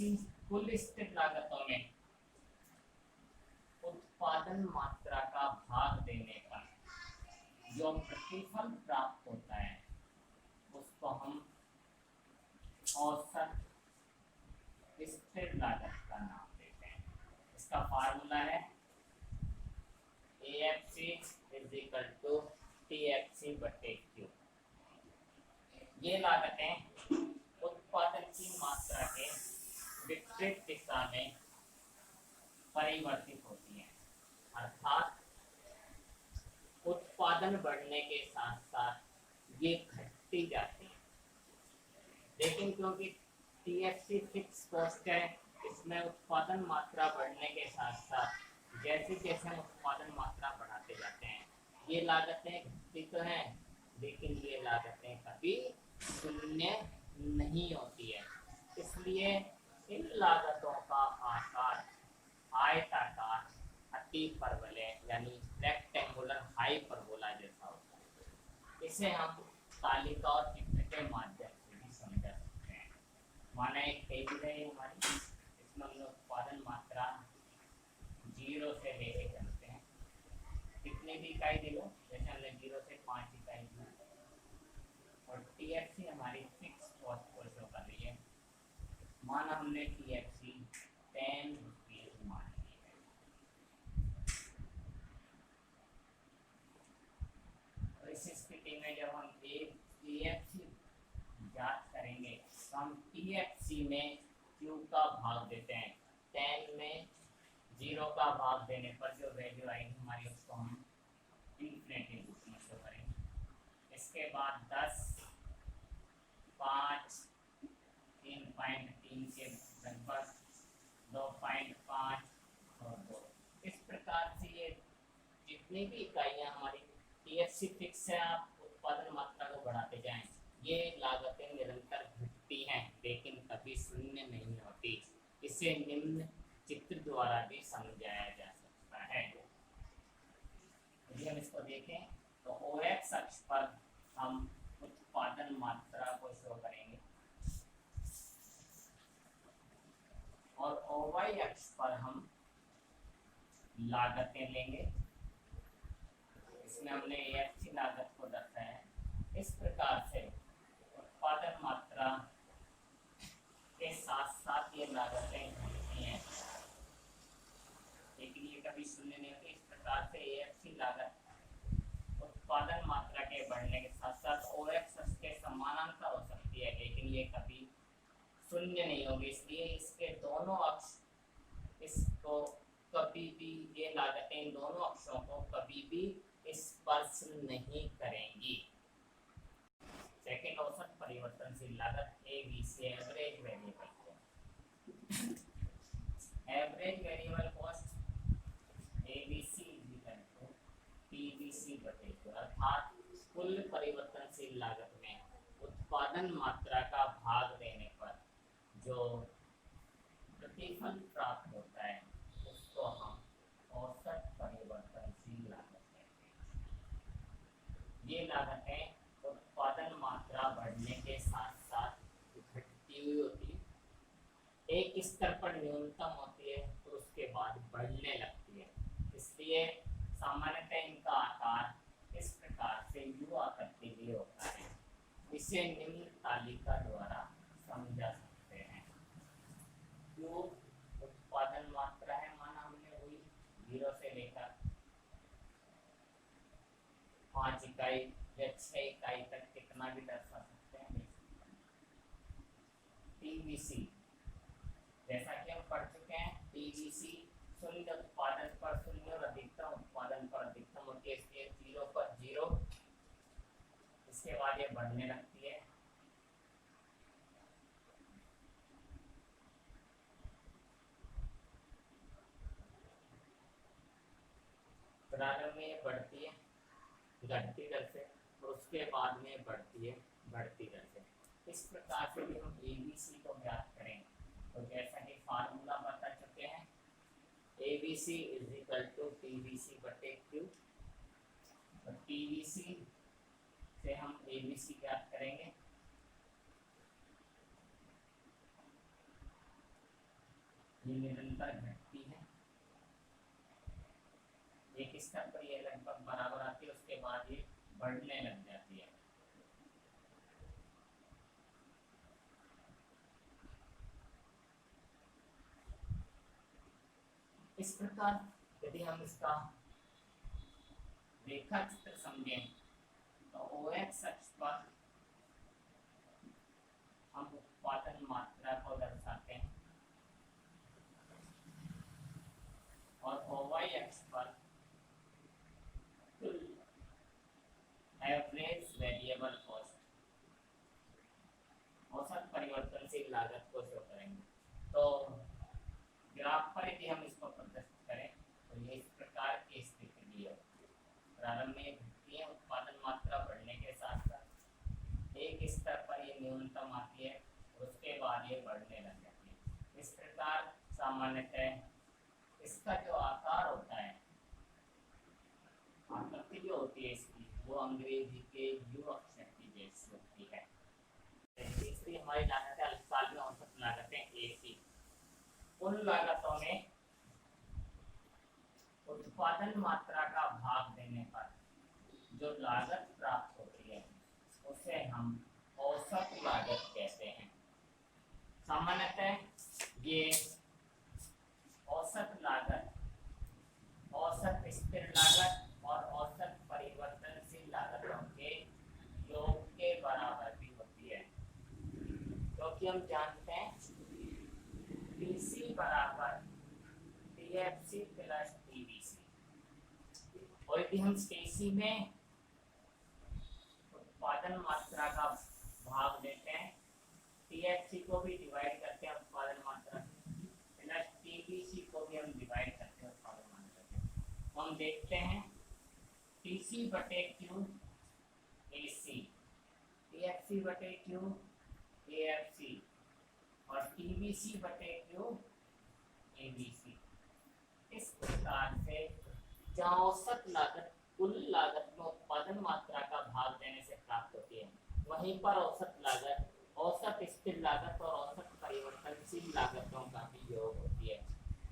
TFC कुल स्थिर लागतों में उत्पादन मात्रा का भाग देने पर जो प्रतिफल प्राप्त होता है उसको हम औसत स्थिर लागत का नाम देते हैं। इसका फार्मूला है AFC is equal to TFC बटे Q। ये लागतें उत्पादन की मात्रा के विपरीत दिशा में परिवर्तित होती हैं, अर्थात उत्पादन बढ़ने के साथ साथ ये घटती जाती है। लेकिन क्योंकि टीएफसी फिक्स कॉस्ट है, इसमें उत्पादन मात्रा बढ़ने के साथ साथ जैसे जैसे हम उत्पादन मात्रा बढ़ाते जाते हैं ये लागतें घटती तो हैं, लेकिन ये लागतें कभी शून्य नहीं होती है। इसलिए इन लागतों का आकार आयताकार अति परवलय यानी रेक्टेंगुलर हाइपरबोला जैसा होता है। इसे हम तालिका और चित्र के माध्यम से भी समझा सकते हैं। माना एक टेबल है हमारी, इसमें हम उत्पादन मात्रा 0 से लेके चलते हैं, कितने भी इकाई दे लो, जैसे हमने 0 से 5 इकाई दी और टीएफसी हमारी फिक्स कॉस्ट को शो कर रही है। माना हमने टीएफसी 10 रुपीज मान ली है। तो इस स्थिति में जब हम एक टीएफसी ज्ञात करेंगे तो हम टीएफसी में Q का भाग देते हैं। 10 में 0 का भाग देने पर जो वैल्यू आएगी हमारी उसको हम इन्फिनिटी रूप में शो करेंगे। इसके बाद 10, 5, 3.3 के लगभग 2.5 और 2। इस प्रकार से ये जितनी भी इकाइयाँ हमारी टीएफसी फिक्स है, आप उत्पादन मात्रा को बढ़ाते जाएं, ये लागतें निरंतर घटती हैं लेकिन कभी शून्य नहीं होती। इसे निम्न चित्र द्वारा भी समझाया जा सकता है। यदि हम इसको देखें तो OX अक्ष पर हम उत्पादन मात्रा को शो करेंगे और OY अक्ष पर हम लागतें लेंगे। इसमें हमने AFC लागत को दर्शाया है। इस प्रकार से उत्पादन मात्रा के साथ साथ ये लागतें घटती हैं लेकिन ये कभी शून्य नहीं होती। इस प्रकार से AFC लागत उत्पादन मात्रा के बढ़ने के साथ साथ OX अक्ष के समानांतर हो सकती है लेकिन ये कभी शून्य नहीं होगी। इसलिए इसके दोनों अक्ष इसको कभी भी, ये लागतें इन दोनों अक्षों को कभी भी स्पर्श नहीं करेंगी। सेकंड औसत परिवर्तनशील लागत ABC average variable cost. Average variable cost ABC TVC बटे Q, अर्थात कुल परिवर्तनशील लागत में उत्पादन मात्रा का भाग देने पर जो प्रतिफल प्राप्त होता है उसको हम औसत परिवर्तनशील लागत कहते हैं। ये लागतें उत्पादन मात्रा बढ़ने के साथ साथ घटती हुई होती है। एक स्तर पर न्यूनतम होती है तो उसके बाद बढ़ने लगती है। इसलिए सामान्यतः इनका आकार इस प्रकार से U आकृति में होता है। इसे निम्न तालिका द्वारा समझा सकते हैं। Q उत्पादन मात्रा है, माना हमने वही 0 से लेकर 5 इकाई या 6 इकाई तक कितना भी दर्शा सकते हैं। TVC जैसा कि हम पढ़ चुके हैं, TVC शून्य उत्पादन पर शून्य और अधिकतम उत्पादन पर अधिकतम होती है। इसलिए 0 पर 0, इसके बाद ये बढ़ने लगती है। प्रारंभ में ये बढ़ती है घटती दर से और उसके बाद में बढ़ती है बढ़ती दर से। इस प्रकार से भी हम ABC को ज्ञात करें तो जैसा कि फार्मूला बता चुके हैं, ABC is equal to TVC बटे Q। और TVC से हम ABC ज्ञात करेंगे ये निरंतर घटती है, एक स्तर पर ये लगभग बराबर आती है, उसके बाद ये बढ़ने लग जाती है। इस प्रकार यदि हम इसका रेखा चित्र समझें तो OX अक्ष पर हम उत्पादन मात्रा को दर्शाते हैं और OY अक्ष पर एवरेज वेरिएबल कॉस्ट, औसत परिवर्तनशील लागत को शो करेंगे। तो ग्राफ पर यदि हम इसको प्रदर्शित करें तो ये इस प्रकार की स्थिति दी है। प्रारंभ में घटती है उत्पादन मात्रा बढ़ने के साथ साथ, एक स्तर पर ये न्यूनतम आती है, उसके बाद ये बढ़ने लग जाती है। इस प्रकार सामान्यतः इसका जो आकार होता है, आकृति जो होती है इसकी, वो अंग्रेजी के यू अक्षर की जैसी होती है। तीसरी हमारी लागत है अल्पकाल में औसत लागतें AC। उन लागतों में उत्पादन मात्रा का भाग देने पर जो लागत प्राप्त होती है उसे हम औसत लागत कहते हैं। सामान्यतः ये औसत लागत, औसत स्थिर लागत और औसत परिवर्तनशील लागतों के योग के बराबर भी होती है, क्योंकि हम जानते हैं PC बराबर TFC प्लस TBC, और यदि हम TC में उत्पादन मात्रा का भाग देते हैं, TFC को भी डिवाइड करते हैं उत्पादन मात्रा प्लस TBC को भी हम डिवाइड करते हैं उत्पादन मात्रा से, हम देखते हैं TC बटे Q AC, TFC बटे Q AFC और TBC बटे Q ABC। इस प्रकार से जहाँ औसत लागत कुल लागत में उत्पादन मात्रा का भाग देने से प्राप्त होती है, वहीं पर औसत लागत, औसत स्थिर लागत और औसत परिवर्तनशील लागतों का भी योग होती है।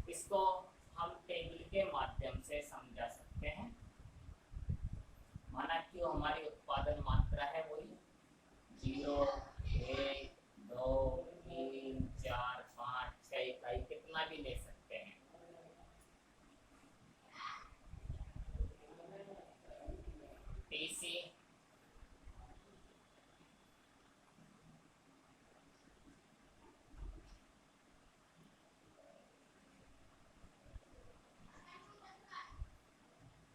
इसको हम टेबल के माध्यम से समझा सकते हैं। माना कि हमारी उत्पादन मात्रा है वही 0, 1, 2, 3, 4, 5, 6 इकाई कितना भी ले सकते हैं। TC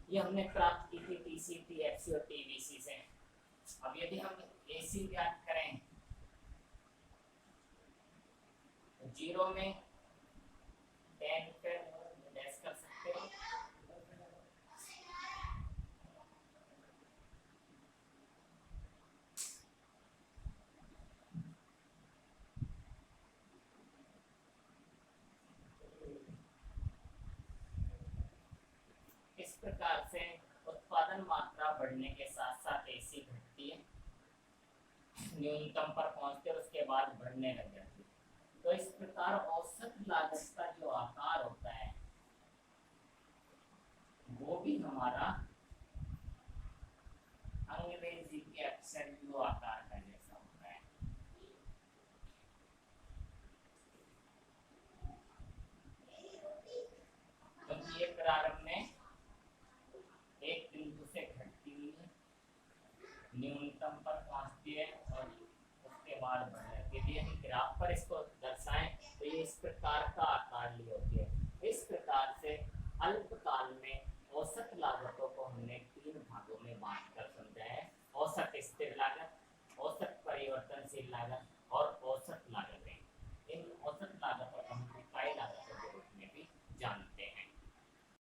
ये हमने प्राप्त की थी TC, TFC और TBC से। अब यदि हम AC ज्ञात करें तो 0 में 10 पे लेस कर सकते हो, इस प्रकार से उत्पादन मात्रा बढ़ने के साथ साथ AC घटती है, न्यूनतम पर पहुंचते और उसके बाद बढ़ने लग जाती है। तो इस प्रकार औसत लागत का जो आकार होता है वो भी हमारा अंग्रेजी के अक्षर U आकार का जैसा होता है। तो ये प्रारंभ में एक बिंदु से घटती हुई है, न्यूनतम पर पहुंचती है और उसके बाद बढ़ जाती है। यदि हम ग्राफ पर इसको दर्शाएं तो ये इस प्रकार का